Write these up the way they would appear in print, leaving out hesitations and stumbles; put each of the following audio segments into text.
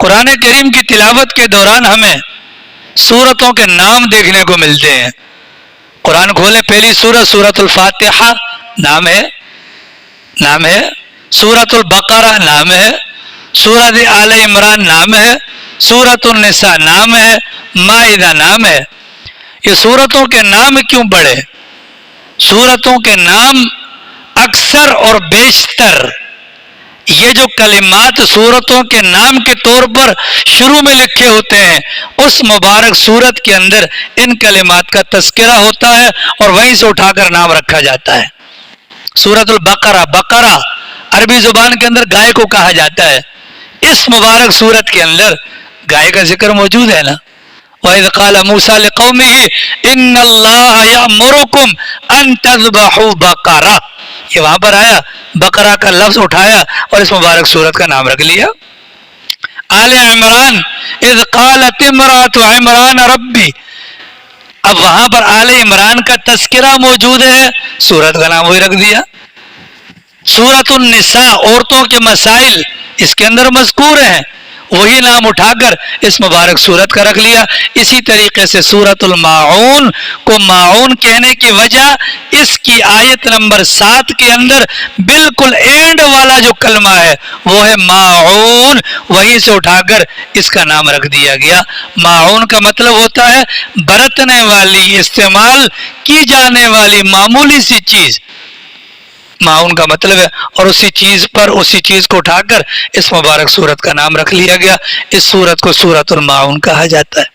قرآن کریم کی تلاوت کے دوران ہمیں سورتوں کے نام دیکھنے کو ملتے ہیں. قرآن کھولے پہلی سورت سورۃ الفاتحہ نام ہے, سورۃ البقرہ نام ہے, سورۃ آل عمران نام ہے, سورۃ النساء نام ہے, مائدہ نام ہے. یہ سورتوں کے نام کیوں پڑے؟ سورتوں کے نام اکثر اور بیشتر یہ جو کلمات سورتوں کے نام کے طور پر شروع میں لکھے ہوتے ہیں اس مبارک سورت کے اندر ان کلمات کا تذکرہ ہوتا ہے اور وہیں سے اٹھا کر نام رکھا جاتا ہے. سورۃ البقرہ, بقرہ عربی زبان کے اندر گائے کو کہا جاتا ہے. اس مبارک سورت کے اندر گائے کا ذکر موجود ہے نا. وَإِذْ قَالَ مُوسَىٰ لِقَوْمِهِ إِنَّ اللَّهَ يَأْمُرُكُمْ أَن تَذْبَحُوا بَقَرَةً. یہ وہاں پر آیا, بقرہ کا لفظ اٹھایا اور اس مبارک سورت کا نام رکھ لیا. آل عمران اذ قالت امرأة عمران ربی, اب وہاں پر آل عمران کا تذکرہ موجود ہے, سورت کا نام وہی رکھ دیا. سورۃ النساء عورتوں کے مسائل اس کے اندر مذکور ہیں, وہی نام اٹھا کر اس مبارک سورت کا رکھ لیا. اسی طریقے سے سورۃ الماعون کو ماعون کہنے کی وجہ اس کی آیت نمبر 7 کے اندر بالکل اینڈ والا جو کلمہ ہے وہ ہے ماعون, وہیں سے اٹھا کر اس کا نام رکھ دیا گیا. ماعون کا مطلب ہوتا ہے برتنے والی, استعمال کی جانے والی معمولی سی چیز, معاون کا مطلب ہے. اور اسی چیز کو اٹھا کر اس مبارک سورت کا نام رکھ لیا گیا. اس سورت کو سورۃ الماعون کہا جاتا ہے.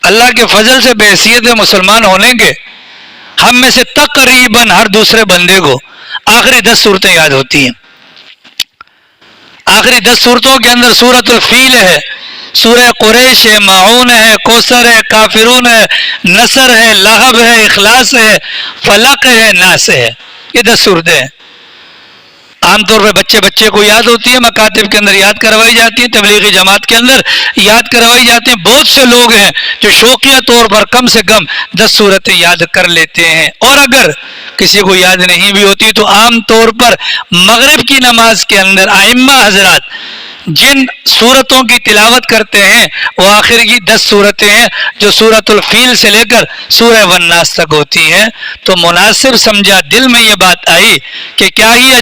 اللہ کے فضل سے بحیثیت مسلمان ہونے کے ہم میں سے تقریباً ہر دوسرے بندے کو آخری 10 صورتیں یاد ہوتی ہیں. آخری 10 صورتوں کے اندر سورۃ الفیل ہے, سورہ قریش ہے, ماعون ہے, کوثر ہے, کافرون ہے, نصر ہے, لہب ہے, اخلاص ہے, فلق ہے, ناس ہے. یہ 10 صورتیں ہیں. عام طور پہ بچے کو یاد ہوتی ہیں, مکاتب کے اندر یاد کروائی جاتی ہیں, تبلیغی جماعت کے اندر یاد کروائی جاتی ہیں. بہت سے لوگ ہیں جو شوقیہ طور پر کم سے کم 10 صورتیں یاد کر لیتے ہیں. اور اگر کسی کو یاد نہیں بھی ہوتی تو عام طور پر مغرب کی نماز کے اندر ائمہ حضرات جن صورتوں کی تلاوت کرتے ہیں وہ آخر کی 10 صورتیں ہیں جو سورۃ الفیل سے لے کر سورہ والناس تک ہوتی ہیں. تو مناسب سمجھا, دل میں یہ بات آئی کہ کیا ہی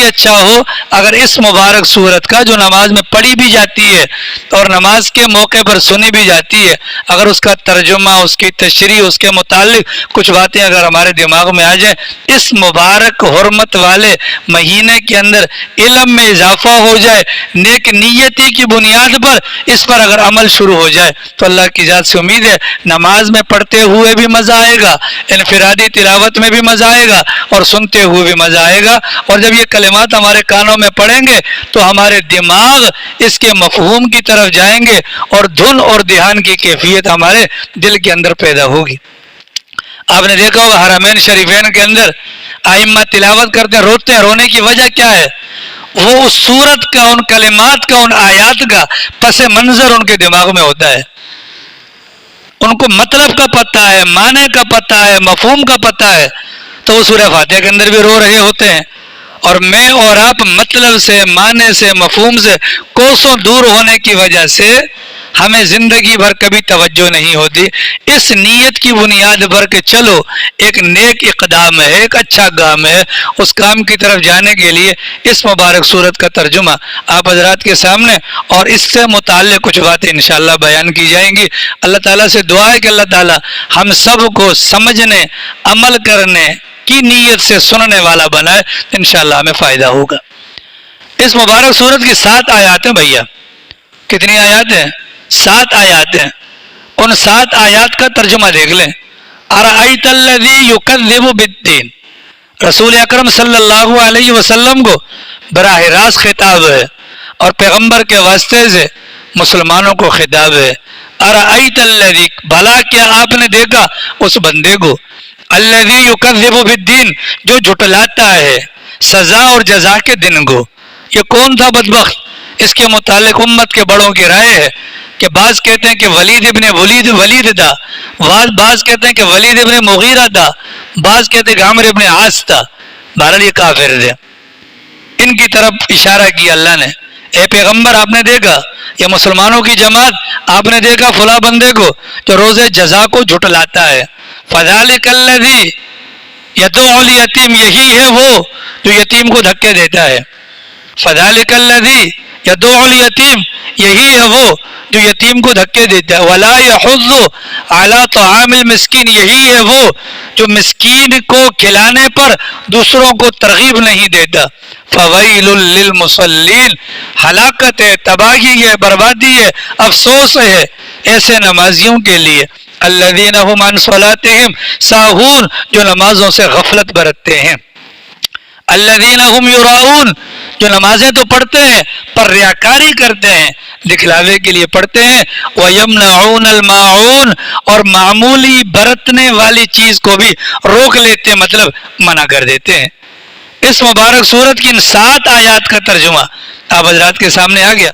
اچھا ہو اگر اس مبارک صورت کا جو نماز میں پڑھی بھی جاتی ہے اور نماز کے موقع پر سنی بھی جاتی ہے, اگر اس کا ترجمہ, اس کی تشریح, اس کے متعلق کچھ باتیں اگر ہمارے دماغ میں آ جائیں, اس مبارک حرمت والے مہینے کے اندر علم میں اضافہ ہو جائے, نیک نیتی کی بنیاد پر اس پر اگر عمل شروع ہو جائے تو اللہ کی ذات سے امید ہے نماز میں پڑھتے ہوئے بھی مزہ آئے گا, انفرادی تلاوت میں بھی مزہ آئے گا اور سنتے ہوئے بھی مزہ آئے گا. اور جب یہ کلمات ہمارے کانوں میں پڑیں گے تو ہمارے دماغ اس کے مفہوم کی طرف جائیں گے اور دھن اور دھیان کی کیفیت ہمارے دل کے اندر پیدا ہوگی. آپ نے دیکھا ہوگا حرمین شریفین کے اندر ائمہ تلاوت کرتے روتے ہیں, رونے کی وجہ کیا ہے؟ وہ اس سورت کا, ان کلمات کا, ان آیات کا پس منظر ان کے دماغ میں ہوتا ہے. ان کو مطلب کا پتہ ہے, معنی کا پتہ ہے, مفہوم کا پتہ ہے, تو وہ سورہ فاتحہ کے اندر بھی رو رہے ہوتے ہیں. اور میں اور آپ مطلب سے, معنی سے, مفہوم سے کوسوں دور ہونے کی وجہ سے ہمیں زندگی بھر کبھی توجہ نہیں ہوتی. اس نیت کی بنیاد پر کہ چلو ایک نیک اقدام ہے, ایک اچھا کام ہے, اس کام کی طرف جانے کے لیے اس مبارک صورت کا ترجمہ آپ حضرات کے سامنے اور اس سے متعلق کچھ باتیں انشاءاللہ بیان کی جائیں گی. اللہ تعالیٰ سے دعا ہے کہ اللہ تعالیٰ ہم سب کو سمجھنے, عمل کرنے کی نیت سے سننے والا بنائے, انشاءاللہ ہمیں فائدہ ہوگا. اس مبارک صورت کی 7 آیات ہیں بھیا. کتنی آیات ہیں؟ 7 آیات ہیں. ان 7 آیات کا ترجمہ دیکھ لیں. ارأیت الذی یکذب بالدین, رسول اکرم صلی اللہ علیہ وسلم کو براہ راست خطاب ہے اور پیغمبر کے واسطے سے مسلمانوں کو خطاب ہے. ارأیت الذی, بھلا کیا آپ نے دیکھا اس بندے کو, الذی یکذب بالدین, جو جھٹلاتا ہے سزا اور جزا کے دن کو. یہ کون تھا بدبخت؟ اس کے متعلق امت کے بڑوں کی رائے ہے کہ بعض کہتے ہیں کہ ولید تھا, بعض کہتے ہیں کہ ولید ابن مغیرہ تھا, بعض کہتے ہیں کہ عمرو ابن عاص تھا. بہرحال یہ کافر تھے. ان کی طرف اشارہ کیا اللہ نے, اے پیغمبر آپ نے دیکھا، یا مسلمانوں کی جماعت آپ نے دیکھا فلاں بندے کو جو روز جزا کو جھٹلاتا ہے، فذالک الذی یدعو الیتیم، یہی ہے وہ جو یتیم کو دھکے دیتا ہے، فذالک الذی یدعو الیتیم، یہی ہے وہ جو یتیم کو دھکے دیتا ہے، ولا یحض علی طعام المسکین، یہی ہے وہ جو مسکین کو کھلانے پر دوسروں کو ترغیب نہیں دیتا، فویل للمصلین، ہلاکت ہے، تباہی ہے، بربادی ہے، افسوس ہے ایسے نمازیوں کے لیے، الذین هم عن صلاتهم ساہون، جو نمازوں سے غفلت برتتے ہیں، الذین هم یراؤون، جو نمازیں تو پڑھتے ہیں پر ریاکاری کرتے ہیں، دکھلاوے کے لیے پڑھتے ہیں، وَيَمْنَعُونَ الْمَاعُونَ، اور معمولی برتنے والی چیز کو بھی روک لیتے ہیں، مطلب منع کر دیتے ہیں۔ اس مبارک سورت کی ان 7 آیات کا ترجمہ آپ حضرات کے سامنے آ گیا۔